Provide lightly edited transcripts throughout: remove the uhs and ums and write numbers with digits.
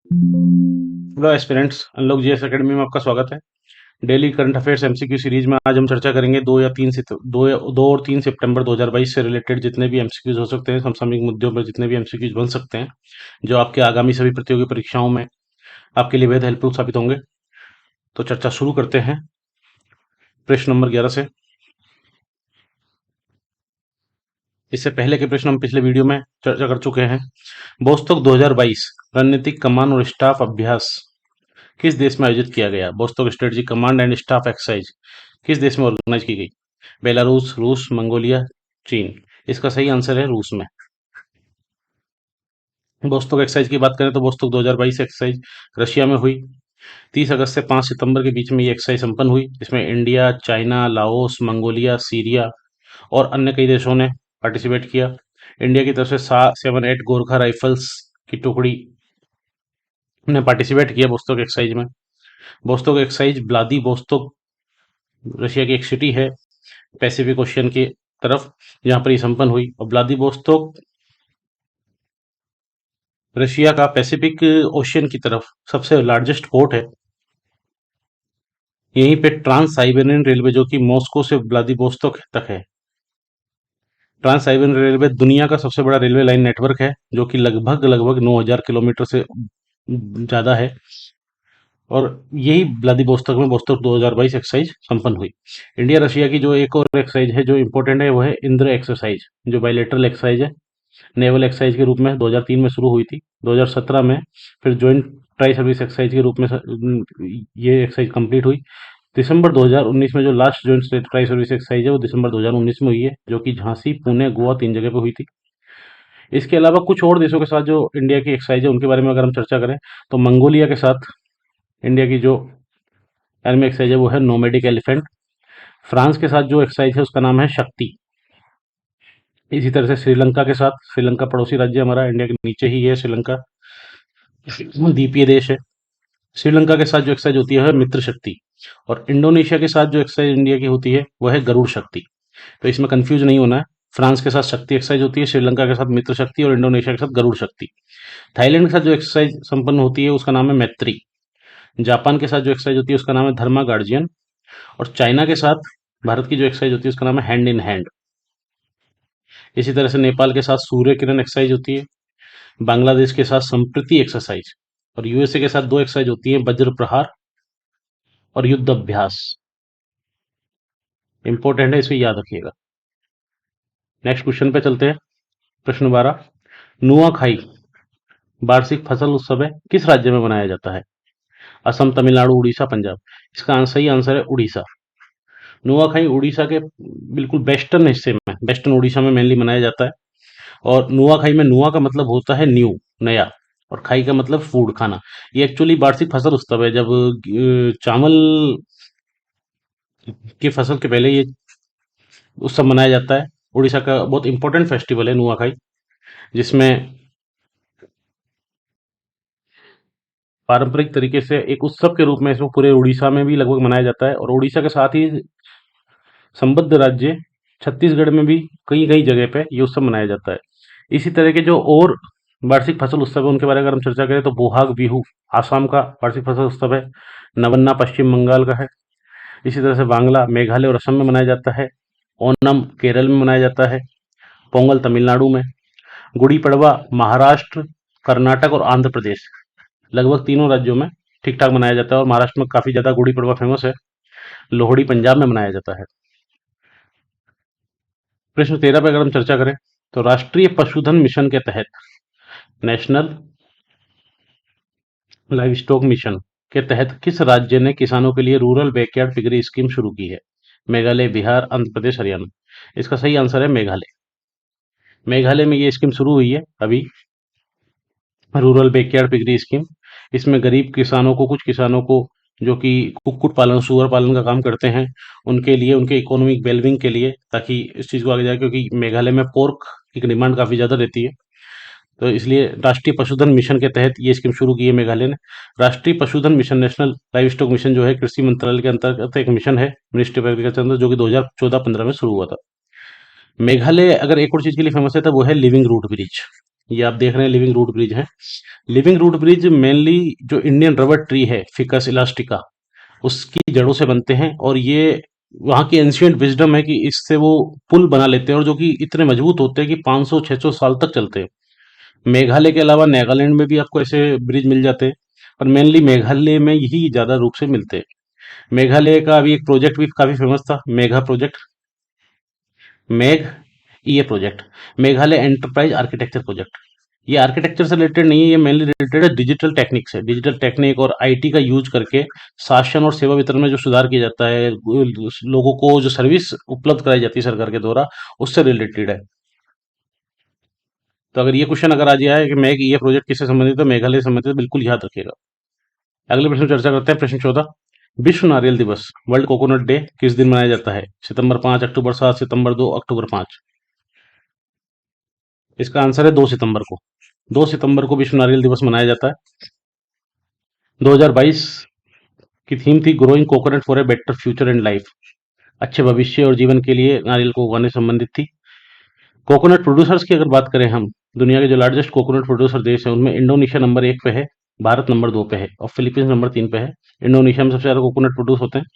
Hello aspirants, unlock GS academy में आपका स्वागत है। Daily current affairs MCQ series में आज हम चर्चा करेंगे 2 और 3 सितंबर 2022 से रिलेटेड जितने भी एमसीक्यूज हो सकते हैं, समसामयिक मुद्दों पर जितने भी एमसीक्यूज बन सकते हैं, जो आपके आगामी सभी प्रतियोगी परीक्षाओं में आपके लिए बेहद हेल्पफुल साबित होंगे। तो चर्चा शुरू करते हैं प्रश्न नंबर 11 से। इससे पहले के प्रश्न हम पिछले वीडियो में चर्चा कर चुके हैं। बोस्टॉक 2022 रणनीतिक कमान और स्टाफ अभ्यास किस देश में आयोजित किया गया? Vostok strategy command and staff exercise किस देश में ऑर्गेनाइज की गई? बेलारूस, रूस, मंगोलिया, चीन। इसका सही आंसर है रूस में। बोस्टॉक एक्सरसाइज की बात करें तो बोस्टॉक 2022 एक्सरसाइज रशिया में हुई। 30 अगस्त से 5 सितंबर के बीच में ये एक्सरसाइज संपन्न हुई, जिसमें India, China, Laos, Mongolia, Syria और अन्य कई देशों ने पार्टिसिपेट किया। इंडिया की तरफ से 7-8 गोरखा राइफल्स की टुकड़ी ने पार्टिसिपेट किया बोस्टॉक एक्सरसाइज में। बोस्टॉक एक्सरसाइज व्लादिवोस्तोक रशिया की एक सिटी है पैसिफिक ओशियन की तरफ, जहां पर ये संपन्न हुई। और व्लादिवोस्तोक रशिया का पैसिफिक ओशियन की तरफ सबसे लार्जेस्ट पोर्ट है। यहीं पे ट्रांस साइबेरियन रेलवे, जो कि मॉस्को से व्लादिवोस्तोक तक है, ट्रांस साइबेरियन रेलवे दुनिया का सबसे बड़ा रेलवे लाइन नेटवर्क है, जो कि लगभग लगभग 9,000 किलोमीटर से ज्यादा है। और यही व्लादिवोस्तोक में बोस्टॉक 2022 एक्सरसाइज संपन्न हुई। इंडिया रशिया की जो एक और एक्सरसाइज है जो इम्पोर्टेंट है, वो है इंद्र एक्सरसाइज, जो बायलेटरल एक्सरसाइज है, नेवल एक्सरसाइज के रूप में 2003 में शुरू हुई थी। 2017 में फिर ज्वाइंट ट्राई सर्विस एक्सरसाइज के रूप में ये एक्सरसाइज कंप्लीट हुई। दिसंबर 2019 में जो last joint tri service exercise है वो दिसंबर 2019 में हुई है, जो कि झांसी, पुणे, गोवा 3 जगह पे हुई थी। इसके अलावा कुछ और देशों के साथ जो इंडिया की एक्सरसाइज है उनके बारे में अगर हम चर्चा करें तो मंगोलिया के साथ इंडिया की जो आर्मी एक्सरसाइज है वो है नोमैडिक एलिफेंट। फ्रांस के साथ जो एक्सरसाइज है उसका नाम है शक्ति। इसी तरह से श्रीलंका के साथ, श्रीलंका पड़ोसी राज्य हमारा इंडिया के नीचे ही है, श्रीलंका द्वीपीय देश है। श्रीलंका के साथ जो एक्सरसाइज होती है मित्र शक्ति। और इंडोनेशिया के साथ जो एक्सरसाइज इंडिया की होती है वो है गरुड़ शक्ति। तो इसमें कंफ्यूज नहीं होना है। फ्रांस के साथ शक्ति एक्सरसाइज होती है, श्रीलंका के साथ मित्र शक्ति, और इंडोनेशिया के साथ गरुड़ शक्ति। थाईलैंड के साथ जो एक्सरसाइज संपन्न होती है उसका नाम है मैत्री। जापान के साथ जो एक्सरसाइज होती है उसका नाम है धर्मा गार्जियन। और चाइना के साथ भारत की जो एक्सरसाइज होती है उसका नाम है हैंड इन हैंड। इसी तरह से नेपाल के साथ सूर्य किरण एक्सरसाइज होती है। बांग्लादेश के साथ संप्रति एक्सरसाइज। और यूएसए के साथ दो एक्सरसाइज होती है, वज्र प्रहार और युद्ध अभ्यास। इंपॉर्टेंट है, इसे याद रखिएगा। नेक्स्ट क्वेश्चन पे चलते हैं। प्रश्न 12, नुआखाई वार्षिक फसल उत्सव है किस राज्य में मनाया जाता है? असम, तमिलनाडु, उड़ीसा, पंजाब। इसका सही आंसर है उड़ीसा। नुआखाई उड़ीसा के बिल्कुल वेस्टर्न हिस्से में, वेस्टर्न उड़ीसा में मेनली मनाया जाता है। और नुआखाई में नुआ का मतलब होता है न्यू, नया, और खाई का मतलब फूड, खाना। ये एक्चुअली वार्षिक फसल उत्सव है, जब चावल की फसल के पहले ये उत्सव मनाया जाता है। उड़ीसा का बहुत इंपॉर्टेंट फेस्टिवल है नुआखाई, जिसमें पारंपरिक तरीके से एक उत्सव के रूप में इसको पूरे उड़ीसा में भी लगभग मनाया जाता है। और उड़ीसा के साथ ही संबद्ध राज्य छत्तीसगढ़ में भी कई कई जगह पे ये उत्सव मनाया जाता है। इसी तरह के जो और वार्षिक फसल उत्सव है उनके बारे में अगर हम चर्चा करें तो बोहाग बिहू आसाम का वार्षिक फसल उत्सव है। नवन्ना पश्चिम बंगाल का है। इसी तरह से बांग्ला, मेघालय और असम में मनाया जाता है। ओनम केरल में मनाया जाता है। पोंगल तमिलनाडु में। गुड़ी पड़वा महाराष्ट्र, कर्नाटक और आंध्र प्रदेश, लगभग तीनों राज्यों में ठीक ठाक मनाया जाता है। और महाराष्ट्र में काफी ज्यादा गुड़ी पड़वा फेमस है। लोहड़ी पंजाब में मनाया जाता है। प्रश्न 13 पे अगर हम चर्चा करें तो राष्ट्रीय पशुधन मिशन के तहत, नेशनल लाइव स्टॉक मिशन के तहत किस राज्य ने किसानों के लिए रूरल बैकयार्ड पिगरी स्कीम शुरू की है? मेघालय, बिहार, आंध्र प्रदेश, हरियाणा। इसका सही आंसर है मेघालय। मेघालय में ये स्कीम शुरू हुई है अभी, रूरल बैकयार्ड पिगरी स्कीम। इसमें गरीब किसानों को, कुछ किसानों को जो कि कुक्कुट पालन, सुअर पालन का काम करते हैं, उनके लिए, उनके इकोनॉमिक वेलबिंग के लिए, ताकि इस चीज़ को आगे जाए, क्योंकि मेघालय में पोर्क की डिमांड काफ़ी ज़्यादा रहती है। तो इसलिए राष्ट्रीय पशुधन मिशन के तहत ये स्कीम शुरू की है मेघालय ने। राष्ट्रीय पशुधन mission, national live stock mission, जो है कृषि मंत्रालय के अंतर्गत एक मिशन है, मिनिस्ट्री ऑफ एग्रीकल्चर अंदर, जो कि 2014-15 में शुरू हुआ था। मेघालय अगर एक और चीज के लिए फेमस है तो वो है लिविंग रूट ब्रिज। ये आप देख रहे हैं लिविंग रूट ब्रिज है। लिविंग रूट ब्रिज मेनली जो इंडियन रबर ट्री है फिकस इलास्टिका, उसकी जड़ों से बनते हैं, और ये वहाँ की एंशियंट विजडम है कि इससे वो पुल बना लेते हैं, और जो कि इतने मजबूत होते हैं कि 500-600 साल तक चलते हैं। मेघालय के अलावा नागालैंड में भी आपको ऐसे ब्रिज मिल जाते हैं, पर मेनली मेघालय में यही ज्यादा रूप से मिलते हैं। मेघालय का अभी एक प्रोजेक्ट भी काफी फेमस था, मेघा प्रोजेक्ट, मेघ ये project, Meghalaya enterprise architecture project. ये आर्किटेक्चर से रिलेटेड नहीं है, ये मेनली रिलेटेड है डिजिटल टेक्निक से। डिजिटल टेक्निक और आईटी का यूज करके शासन और सेवा वितरण में जो सुधार किया जाता है, लोगों को जो सर्विस उपलब्ध कराई जाती है सरकार के द्वारा, उससे रिलेटेड है। तो अगर ये क्वेश्चन अगर आ जाए कि मेघ ये प्रोजेक्ट किससे संबंधित है, मेघालय से संबंधित है, बिल्कुल याद रखिएगा। अगले प्रश्न पर चर्चा करते हैं, प्रश्न 14। विश्व नारियल दिवस, वर्ल्ड कोकोनट डे, किस दिन मनाया जाता है? सितंबर 5, अक्टूबर 7, सितंबर 2, अक्टूबर 5? इसका आंसर है 2 सितंबर को। 2 सितंबर को विश्व नारियल दिवस मनाया जाता है। 2022 की थीम थी growing coconut for a better future and life, अच्छे भविष्य और जीवन के लिए नारियल को उगाने से संबंधित थी। कोकोनट प्रोड्यूसर्स की अगर बात करें हम, दुनिया के जो लार्जेस्ट कोकोनट प्रोड्यूसर देश है उनमें इंडोनेशिया नंबर 1 पे है, भारत नंबर 2 पे है, और फिलीपींस नंबर 3 पे है। इंडोनेशिया में सबसे ज्यादा कोकोनट प्रोड्यूस होते हैं।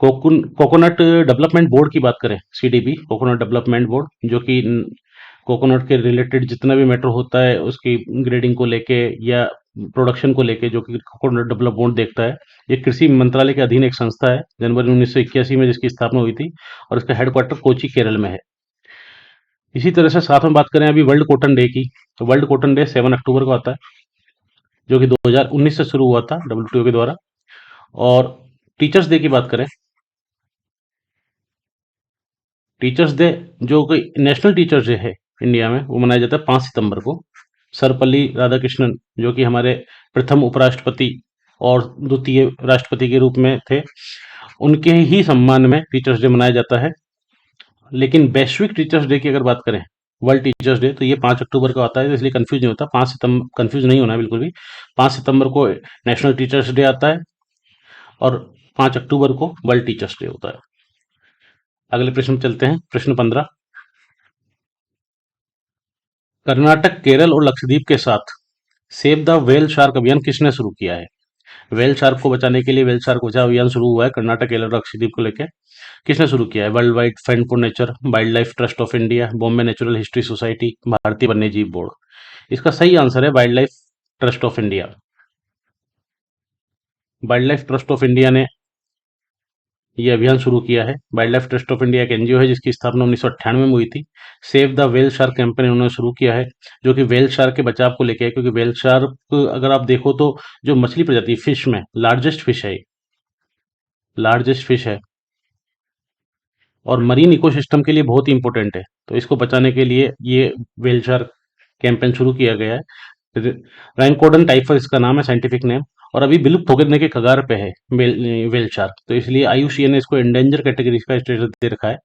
कोकोनट डेवलपमेंट बोर्ड की बात करें, सीडीबी, कोकोनट डेवलपमेंट बोर्ड, जो कि कोकोनट के रिलेटेड जितना भी मैटर होता है उसकी ग्रेडिंग को लेके या प्रोडक्शन को लेके, जो कि कोकोनट डेवलप बोर्ड देखता है। ये कृषि मंत्रालय के अधीन एक संस्था है, जनवरी 1981 में जिसकी स्थापना हुई थी, और इसका हेडक्वार्टर कोची केरल में है। इसी तरह से साथ में बात करें अभी वर्ल्ड कॉटन डे की, तो वर्ल्ड कॉटन डे 7 अक्टूबर को आता है, जो कि 2019 से शुरू हुआ था डब्ल्यूटीओ के द्वारा। और टीचर्स डे की बात करें, टीचर्स डे जो कि नेशनल टीचर्स डे है इंडिया में, वो मनाया जाता है 5 सितंबर को। सर्वपल्ली राधाकृष्णन, जो कि हमारे प्रथम उपराष्ट्रपति और द्वितीय राष्ट्रपति के रूप में थे, उनके ही सम्मान में टीचर्स डे मनाया जाता है। लेकिन वैश्विक टीचर्स डे की अगर बात करें, वर्ल्ड टीचर्स डे, तो ये 5 अक्टूबर को आता है, तो इसलिए कंफ्यूज नहीं होता। 5 सितंबर कंफ्यूज नहीं होना है बिल्कुल भी। 5 सितंबर को नेशनल टीचर्स डे आता है, और 5 अक्टूबर को वर्ल्ड टीचर्स डे होता है। अगले प्रश्न में चलते हैं, प्रश्न 15। कर्नाटक, केरल और लक्षद्वीप के साथ सेव द व्हेल शार्क अभियान किसने शुरू किया है? व्हेल शार्क को बचाने के लिए व्हेल शार्क बचाओ अभियान शुरू हुआ है कर्नाटक, केरल और लक्षद्वीप को लेकर। किसने शुरू किया है? World wide fund for nature, wild life trust of India, Bombay natural history society, भारतीय वन्यजीव बोर्ड। इसका सही आंसर है wild life trust of India. Wild life trust of India ने ये अभियान शुरू किया है। Wild life trust of India एक एनजीओ है जिसकी स्थापना 1998 में हुई थी। Save the whale shark campaign उन्होंने शुरू किया है, जो कि व्हेल शार्क के बचाव को लेकर है, क्योंकि व्हेल शार्क अगर आप देखो तो जो मछली प्रजाति फिश में लार्जेस्ट फिश है, लार्जेस्ट फिश है, और मरीन इकोसिस्टम के लिए बहुत ही इंपॉर्टेंट है। तो इसको बचाने के लिए ये व्हेल शार्क कैंपेन शुरू किया गया है। रैंकोडन टाइफर इसका नाम है, साइंटिफिक नेम, और अभी विलुप्त होने के कगार पे है व्हेल शार्क, तो इसलिए आईयूसीएन ने इसको एंडेंजर कैटेगरी का स्टेटस दे रखा है।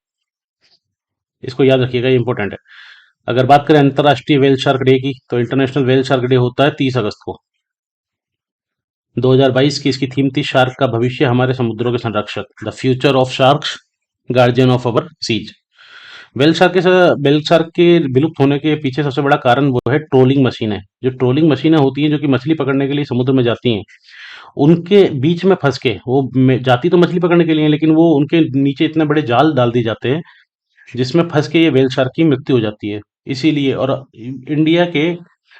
इसको याद रखिएगा, ये इंपॉर्टेंट है। अगर बात करें अंतर्राष्ट्रीय व्हेल शार्क डे की, तो इंटरनेशनल व्हेल शार्क डे होता है 30 अगस्त को। 2022 की इसकी थीम थी शार्क का भविष्य हमारे समुद्रों के संरक्षक, the future of sharks, guardian of our seas. Whale shark के विलुप्त होने के पीछे सबसे बड़ा कारण वो है ट्रोलिंग मशीनें। जो ट्रोलिंग मशीनें होती हैं जो कि मछली पकड़ने के लिए समुद्र में जाती हैं, उनके बीच में फंस के वो जाती तो मछली पकड़ने के लिए, लेकिन वो उनके नीचे इतने बड़े जाल डाल दिए जाते हैं जिसमें फंस के ये वेल शार्क की मृत्यु हो जाती है। इसीलिए, और इंडिया के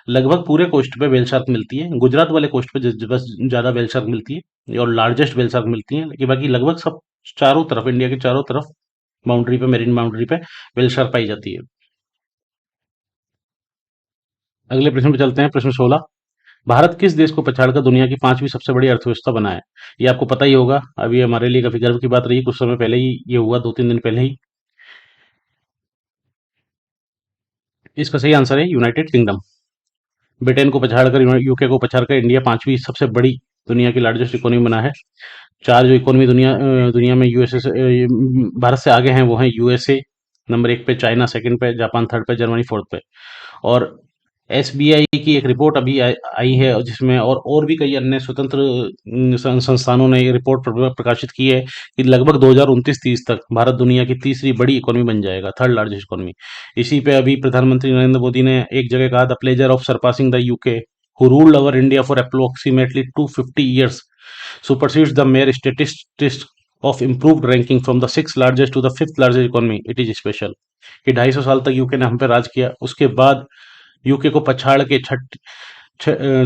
लगभग पूरे कोस्ट पे वेल शार्क मिलती है, गुजरात वाले कोस्ट पे बस ज्यादा वेल शार्क मिलती है और लार्जेस्ट वेल शार्क मिलती है, लेकिन बाकी लगभग सब चारों तरफ, इंडिया के चारों तरफ बाउंड्री पे, मेरीन बाउंड्री पे वेल शार्क पाई जाती है। अगले प्रश्न पे चलते हैं, प्रश्न 16। भारत किस देश को पछाड़कर दुनिया की 5वीं सबसे बड़ी अर्थव्यवस्था बना है? ये आपको पता ही होगा, अभी हमारे लिए काफी गर्व की बात रही, कुछ समय पहले ही ये हुआ, 2-3 दिन पहले ही। इसका सही आंसर है यूनाइटेड किंगडम। ब्रिटेन को पछाड़कर, यूके को पछाड़कर इंडिया 5वीं सबसे बड़ी दुनिया की लार्जेस्ट इकोनॉमी बना है। चार जो इकोनॉमी दुनिया में यूएसए से, भारत से आगे हैं, वो हैं यूएसए नंबर 1 पे, चाइना सेकंड पे, जापान थर्ड पे, जर्मनी फोर्थ पे। और एसबीआई की एक रिपोर्ट अभी आई है, और जिसमें और भी कई अन्य स्वतंत्र संस्थानों ने ये रिपोर्ट प्रकाशित की है कि लगभग 2029-30 तक भारत दुनिया की तीसरी बड़ी इकोनॉमी बन जाएगा, थर्ड लार्जेस्ट इकोनॉमी। इसी पे अभी प्रधानमंत्री नरेंद्र मोदी ने एक जगह कहा, the pleasure of surpassing the UK who ruled over India for approximately 250 years supersedes the mere statistics of improved ranking from the sixth largest to the fifth largest economy. It is special कि 250 साल तक UK ने हम पे राज किया, उसके बाद UK को पछाड़ के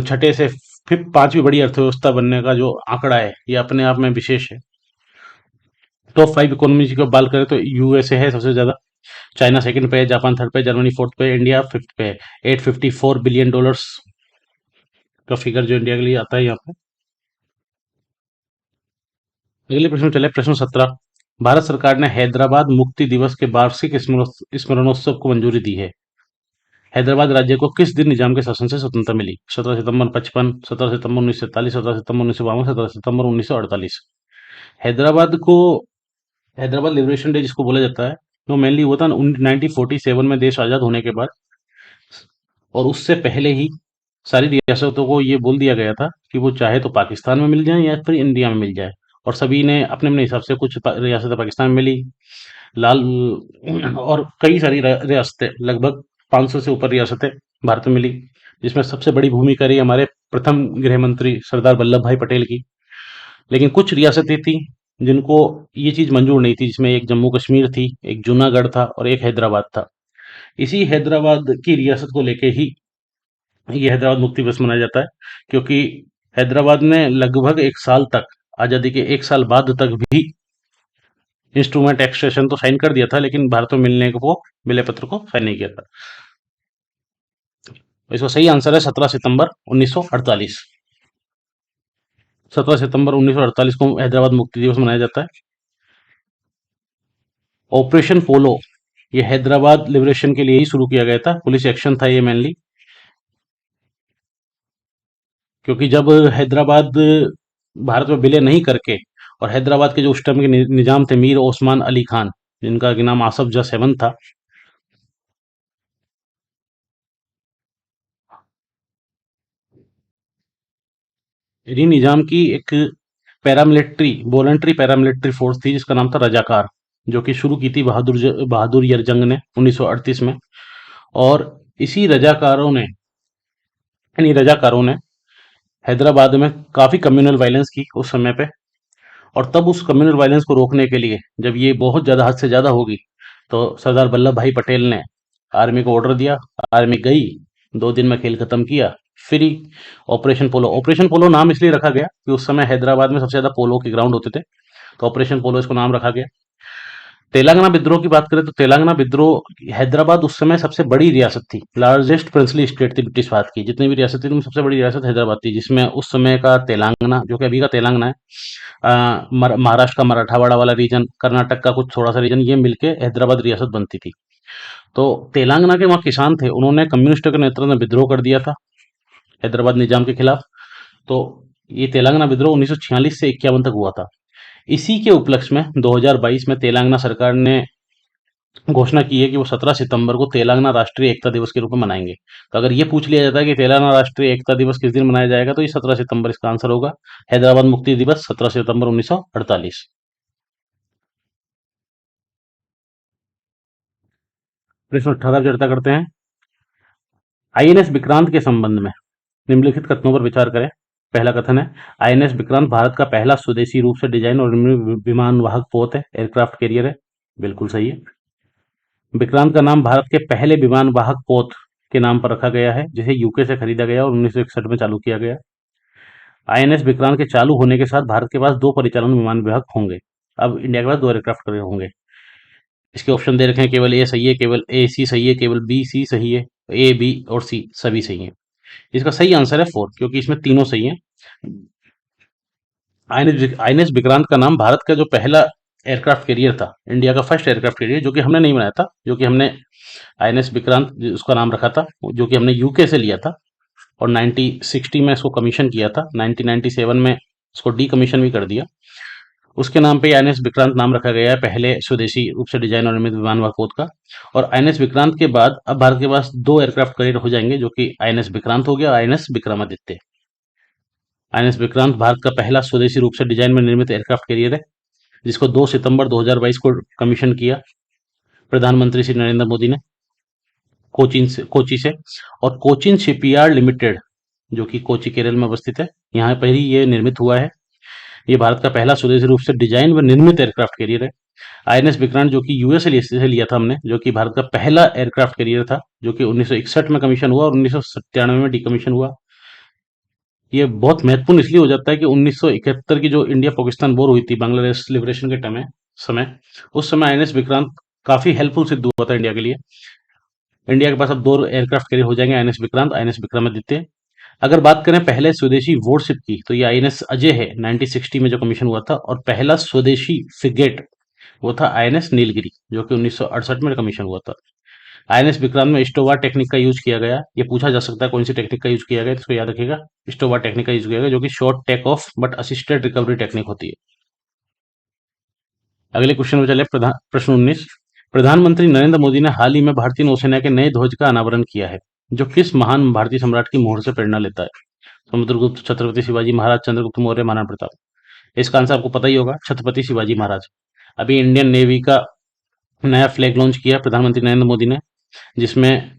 छठे से फिर पांचवी बड़ी अर्थव्यवस्था बनने का जो आंकड़ा है, ये अपने आप में विशेष है। टॉप 5 इकोनॉमी की बात करें तो यूएसए है सबसे ज्यादा, चाइना सेकंड पे है, जापान थर्ड पे, जर्मनी फोर्थ पे, इंडिया फिफ्थ पे है। $854 बिलियन का फिगर जो इंडिया के लिए आता है यहाँ पे। अगले प्रश्न चले, प्रश्न 17। भारत सरकार ने हैदराबाद मुक्ति दिवस के वार्षिक स्मरणोत्सव को मंजूरी दी है। हैदराबाद राज्य को किस दिन निजाम के शासन से स्वतंत्रता मिली? 17 सितंबर 55, 17 सितंबर 1947, 17 सितंबर 1952, 17 सितंबर 1948। हैदराबाद को, हैदराबाद लिबरेशन डे जिसको बोला जाता है, वो मेनली हुआ था 1947 में, देश आजाद होने के बाद। और उससे पहले ही सारी रियासतों को ये बोल दिया गया था कि वो चाहे तो पाकिस्तान में मिल जाए या फिर इंडिया में मिल जाए, और सभी ने अपने अपने हिसाब से, कुछ रियासतें पाकिस्तान में मिली, लाल, और कई सारी रियासतें, लगभग 500 से ऊपर रियासतें भारत में मिली, जिसमें सबसे बड़ी भूमिका रही हमारे प्रथम गृह मंत्री सरदार वल्लभ भाई पटेल की। लेकिन कुछ रियासतें थी जिनको ये चीज मंजूर नहीं थी, जिसमें एक जम्मू कश्मीर थी, एक जूनागढ़ था और एक हैदराबाद था। इसी हैदराबाद की रियासत को लेके ही ये हैदराबाद मुक्ति दिवस मनाया जाता है, क्योंकि हैदराबाद ने लगभग एक साल तक, आजादी के एक साल बाद तक भी इंस्ट्रूमेंट एक्सटेंशन तो साइन कर दिया था, लेकिन भारत में मिलने को, वो विलय पत्र को साइन नहीं किया था। इसका सही आंसर है 17 सितंबर 1948। 17 सितंबर 1948 को हैदराबाद मुक्ति दिवस मनाया जाता है। ऑपरेशन पोलो, ये हैदराबाद लिबरेशन के लिए ही शुरू किया गया था, पुलिस एक्शन था ये मेनली, क्योंकि जब हैदराबाद भारत में विलय नहीं करके, और हैदराबाद के जो उस टाइम के निजाम थे मीर ओस्मान अली खान, जिनका कि नाम आसफ जा 7 था, इन्हीं निजाम की एक पैरामिलिट्री, वॉलंटरी पैरामिलिट्री फोर्स थी जिसका नाम था रजाकार, जो कि शुरू की थी बहादुर यार जंग ने 1938 में। और इसी रजाकारों ने, इन रजाकारों ने हैदराबाद में काफी कम्युनल वायलेंस की उस समय पे। और तब उस कम्युनल वायलेंस को रोकने के लिए, जब ये बहुत ज्यादा, हद से ज्यादा होगी, तो सरदार वल्लभ भाई पटेल ने आर्मी को ऑर्डर दिया, आर्मी गई, 2 दिन में खेल खत्म किया, फिर ही ऑपरेशन पोलो। ऑपरेशन पोलो नाम इसलिए रखा गया कि उस समय हैदराबाद में सबसे ज्यादा पोलो के ग्राउंड होते थे, तो ऑपरेशन पोलो इसको नाम रखा गया। तेलंगाना विद्रोह की बात करें तो तेलंगाना विद्रोह, हैदराबाद उस समय सबसे बड़ी रियासत थी, लार्जेस्ट प्रिंसली स्टेट थी ब्रिटिश भारत की, जितनी भी रियासत थी उनमें सबसे बड़ी रियासत हैदराबाद थी, जिसमें उस समय का तेलंगाना, जो कि अभी का तेलंगाना है, महाराष्ट्र का मराठावाड़ा वाला रीजन, कर्नाटक का कुछ थोड़ा सा रीजन, ये मिलके हैदराबाद रियासत बनती थी। तो तेलंगाना के वहाँ किसान थे, उन्होंने कम्युनिस्टों के नेतृत्व में विद्रोह कर दिया था हैदराबाद निजाम के खिलाफ। तो ये तेलंगाना विद्रोह 1946 से 51 तक हुआ था। इसी के उपलक्ष्य में 2022 में तेलंगाना सरकार ने घोषणा की है कि वो 17 सितंबर को तेलंगाना राष्ट्रीय एकता दिवस के रूप में मनाएंगे। तो अगर ये पूछ लिया जाता है कि तेलंगाना राष्ट्रीय एकता दिवस किस दिन मनाया जाएगा, तो ये 17 सितंबर इसका आंसर होगा। हैदराबाद मुक्ति दिवस 17 सितंबर 1948। प्रश्न 18 पर चर्चा करते हैं। आईएनएस विक्रांत के संबंध में निम्नलिखित कथनों पर विचार करें। पहला कथन है, आईएनएस विक्रांत भारत का पहला स्वदेशी रूप से डिजाइन और विमान वाहक पोत है, एयरक्राफ्ट कैरियर है। बिल्कुल सही है। विक्रांत का नाम भारत के पहले विमान वाहक पोत के नाम पर रखा गया है, जिसे यूके से खरीदा गया और 1961 में चालू किया गया। आईएनएस विक्रांत के चालू होने के साथ भारत के पास 2 परिचालन विमान वाहक होंगे। अब इंडिया के पास 2 एयरक्राफ्ट होंगे। इसके ऑप्शन दे रखे हैं, केवल ए सही है, केवल ए सी सही है, केवल बी सी सही है, ए बी और सी सभी सही है। इसका सही आंसर है 4, क्योंकि इसमें तीनों सही है। आईएनएस विक्रांत का नाम भारत का जो पहला एयरक्राफ्ट कैरियर था, इंडिया का फर्स्ट एयरक्राफ्ट कैरियर, जो कि हमने नहीं बनाया था, जो कि हमने आईएनएस विक्रांत उसका नाम रखा था, जो कि हमने यूके से लिया था, और 1960 में इसको कमीशन किया था, 1997 में इसको डी कमीशन भी कर दिया। उसके नाम पे आईएनएस विक्रांत नाम रखा गया है, पहले स्वदेशी रूप से डिजाइन और निर्मित विमान वाहक पोत का। और आईएनएस विक्रांत के बाद अब भारत के पास दो एयरक्राफ्ट कैरियर हो जाएंगे, जो कि आईएनएस विक्रांत हो गया और आईएनएस विक्रमादित्य। आईएनएस विक्रांत भारत का पहला स्वदेशी रूप से डिजाइन में निर्मित एयरक्राफ्ट कैरियर है, जिसको 2 सितंबर 2022 को कमीशन किया प्रधानमंत्री श्री नरेंद्र मोदी ने कोची से। और कोचिन शिपयार्ड लिमिटेड, जो कि कोची केरल में अवस्थित है, यहाँ पर ही ये निर्मित हुआ है। ये भारत का पहला स्वदेशी रूप से डिजाइन व निर्मित एयरक्राफ्ट कैरियर है। आईएनएस विक्रांत, जो कि यूएस से लिया था हमने, जो कि भारत का पहला एयरक्राफ्ट कैरियर था, जो कि 1961 में कमीशन हुआ और 1997 में डिकमीशन हुआ। ये बहुत महत्वपूर्ण इसलिए हो जाता है कि 1971 की जो इंडिया पाकिस्तान वॉर हुई थी बांग्लादेश लिबरेशन के समय, उस समय आईएनएस विक्रांत काफी हेल्पफुल सिद्ध हुआ था इंडिया के लिए। इंडिया के पास अब दो एयरक्राफ्ट कैरियर हो जाएंगे, आईएनएस विक्रांत, आईएनएस विक्रमादित्य। अगर बात करें पहले स्वदेशी वॉरशिप की, तो ये आईएनएस अजय है, 1960 में जो कमीशन हुआ था। और पहला स्वदेशी फ्रिगेट वो था आईएनएस नीलगिरी, जो कि 1968 में कमीशन हुआ था। आईएनएस विक्रांत में स्टोवा टेक्निक का यूज किया गया। ये पूछा जा सकता है कौन सी टेक्निक का यूज किया गया, तो इसको याद रखिएगा, स्टोवा टेक्निक का यूज किया गया, जो कि short take off but assisted recovery technique होती है। अगले क्वेश्चन में चले, प्रश्न 19। प्रधानमंत्री नरेंद्र मोदी ने हाल ही में भारतीय नौसेना के नए ध्वज का अनावरण किया है, जो किस महान भारतीय सम्राट की मोहर से प्रेरणा लेता है? समुद्रगुप्त, छत्रपति शिवाजी महाराज, चंद्रगुप्त मौर्य, महाराणा प्रताप। इसका आंसर आपको पता ही होगा, छत्रपति शिवाजी महाराज। अभी इंडियन नेवी का नया फ्लैग लॉन्च किया प्रधानमंत्री नरेंद्र मोदी ने, जिसमें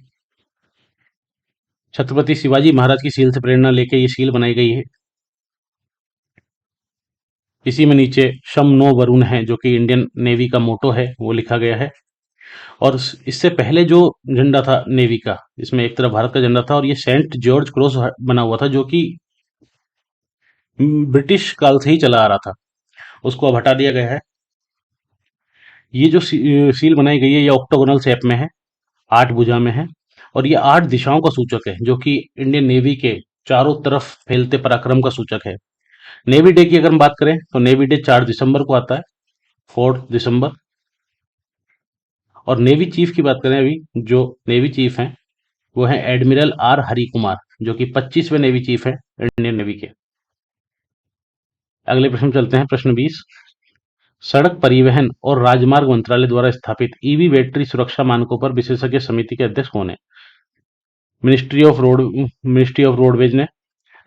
छत्रपति शिवाजी महाराज की सील से प्रेरणा लेके ये सील बनाई गई है। इसी में नीचे शम नो वरुण है, जो कि इंडियन नेवी का मोटो है, वो लिखा गया है। और इससे पहले जो झंडा था नेवी का, इसमें एक तरफ भारत का झंडा था और ये सेंट जॉर्ज क्रॉस बना हुआ था, जो कि ब्रिटिश काल से ही चला आ रहा था, उसको अब हटा दिया गया है। ये जो सील बनाई गई है, ये ऑक्टोगोनल शेप में है, 8 भुजा में है, और ये 8 दिशाओं का सूचक है, जो कि इंडियन नेवी के चारों तरफ फैलते पराक्रम का सूचक है। नेवी डे की अगर हम बात करें, तो नेवी डे 4 दिसंबर को आता है, 4 दिसंबर। और नेवी चीफ की बात करें, अभी जो नेवी चीफ हैं वो है एडमिरल आर हरि कुमार, जो कि 25वें नेवी चीफ है इंडियन नेवी के। अगले प्रश्न चलते हैं, प्रश्न 20। सड़क परिवहन और राजमार्ग मंत्रालय द्वारा स्थापित ईवी बैटरी सुरक्षा मानकों पर विशेषज्ञ समिति के अध्यक्ष कौन है? मिनिस्ट्री ऑफ रोडवेज ने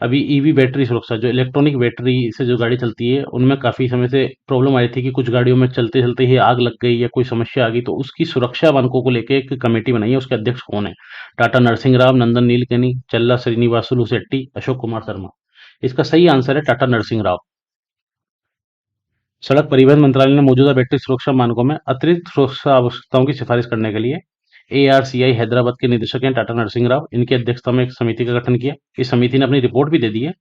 अभी ईवी बैटरी सुरक्षा, जो इलेक्ट्रॉनिक बैटरी से जो गाड़ी चलती है, उनमें काफी समय से प्रॉब्लम आई थी कि कुछ गाड़ियों में चलते चलते ही आग लग गई या कोई समस्या आ गई, तो उसकी सुरक्षा मानकों को लेकर एक कमेटी बनाई है। उसके अध्यक्ष कौन है? टाटा नरसिंह राव, नंदन नीलकनी, चल्ला श्रीनिवासुलु शेट्टी, अशोक कुमार शर्मा। इसका सही आंसर है टाटा नरसिंह राव। सड़क परिवहन मंत्रालय ने मौजूदा बैटरी सुरक्षा मानकों में अतिरिक्त सुरक्षा आवश्यकताओं की सिफारिश करने के लिए एआरसीआई हैदराबाद के निदेशक हैं टाटा नरसिंह राव, इनकी अध्यक्षता में एक समिति का गठन किया। इस समिति ने अपनी रिपोर्ट भी दे दी है।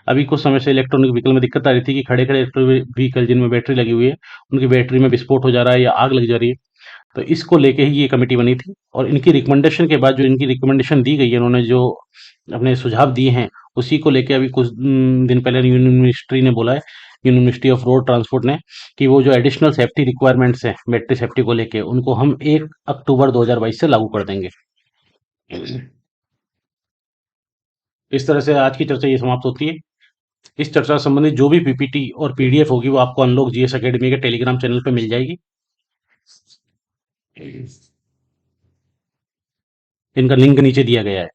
अभी कुछ समय से इलेक्ट्रॉनिक व्हीकल में दिक्कत आ रही थी कि खड़े खड़े इलेक्ट्रॉनिक व्हीकल जिनमें बैटरी लगी हुई है, उनकी बैटरी में विस्फोट हो जा रहा है या आग लग जा रही है। तो इसको लेके ही ये कमेटी बनी थी, और इनकी रिकमेंडेशन के बाद जो इनकी रिकमेंडेशन दी गई है, उन्होंने जो अपने सुझाव दिए हैं, उसी को लेके अभी कुछ दिन पहले यूनियन मिनिस्ट्री ने बोला है, union ministry of road transport ने, कि वो जो एडिशनल सेफ्टी रिक्वायरमेंट्स हैं बैटरी सेफ्टी को लेके, उनको हम 1 अक्टूबर 2022 से लागू कर देंगे। इस तरह से आज की चर्चा ये समाप्त होती है। इस चर्चा से संबंधित जो भी पीपीटी और पीडीएफ होगी, वो आपको अनलॉक जीएस एकेडमी के टेलीग्राम चैनल पे मिल जाएगी। इनका लिंक नीचे दिया गया है।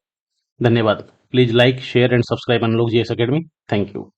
धन्यवाद। Please like, share and subscribe unlock GS academy. Thank you.